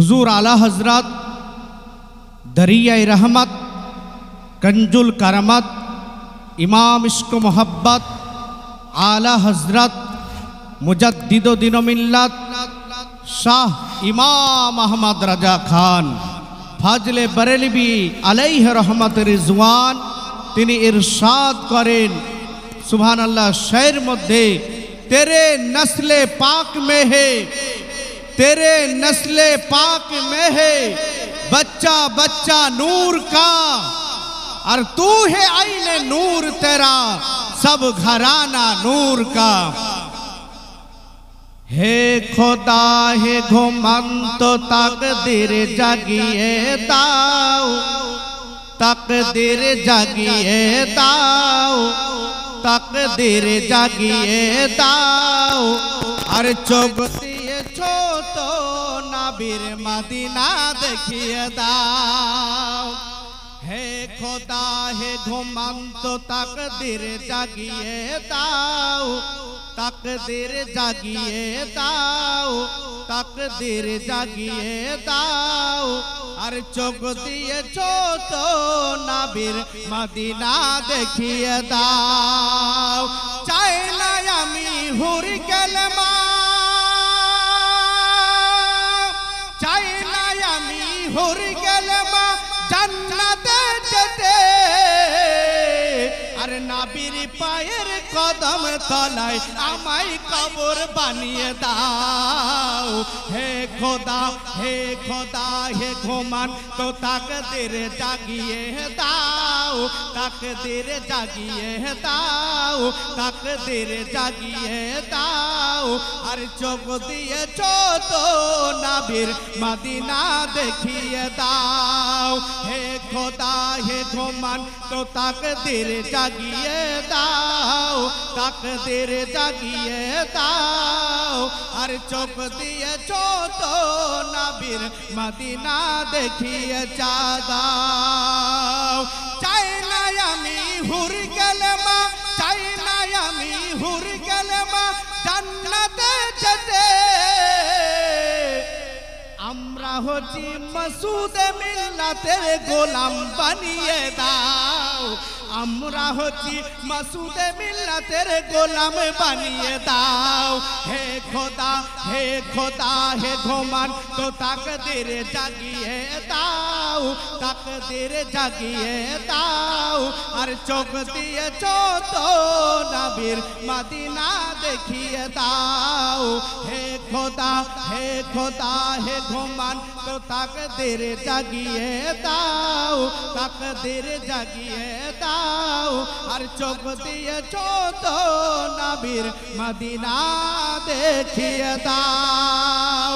हुजूर आला हजरत दरिया रहमत कंजुल करमत इमाम इश्क मोहब्बत आला हजरत मुजद्दिदो दिनो मिल्लत शाह इमाम अहमद रजा खान फाजले बरेलवी अलैहि रहमत रिजवान तिनी इरशाद करें सुभान अल्लाह शेर मध्य तेरे नस्ले पाक में है, तेरे नस्ले पाक में है बच्चा बच्चा नूर का, और तू है आईने नूर तेरा सब घराना नूर का। हे खुदा हे घुमंत तकदीर जागिए दाओ, तकदीर जागिए दाओ, तकदीर जागिए दाओ, और चोग दिए छो तो नाबिर मदीना देखिए दाओ। हे खुदा हे घुमंत तकदीर जागिए दाओ, तकदीर जागिए दाओ, तकदीर जागिए दाओ, और चोग दिए छो तो नाबिर मदीना देखिए दाओ। चाই না আমি হুরি কেলেমা, চাই না আমি হুরি কেলেমা জান্নাতে যেতে, আর নাবির পায়ের কদম তলায় আমায় কবর বানিয়ে দাও। হে খোদা হে খোদা হে ঘুমান তো তাকদীর জাগিয়ে দাও, তাকদীর জাগিয়ে দাও, তাকদীর জাগিয়ে দাও, আর চোখ দিয়েছো তো নাবির মদিনা দেখিয়ে দাও। হে খোদা হে ঘুমান তো তাকদীর জাগিয়ে দাও, তাকদীর জাগিয়ে দাও, আর চোখ দিয়েছো তো নবীর মদিনা দেখিয়ে দাও। চাই না আমি হুর কেলেমা, চাই না আমি হুর কেলেমা জান্নাতে যেতে, আমরা হচ্ছি মাসুদ মিল্লাতের গোলাম বানিয়ে দাও, আমরা হচ্ছি মাসুদ মিল্লাতের গোলাম বানিয়ে দাও। হে খোদা হে খোদা হে ঘুমান তো তাকদীর জাগিয়ে দাও, তাকদীর জাগিয়ে দাও, আর চোখ দিয়েছো তো নবীর মদিনা দেখিয়ে দাও। হে খোদা হে খোদা হে ঘুমান তো তাকদীর জাগিয়ে দাও, তাকদীর জাগিয়ে দাও, আর চোখ দিয়েছো তো নবীর মদিনা দেখিয়ে দাও।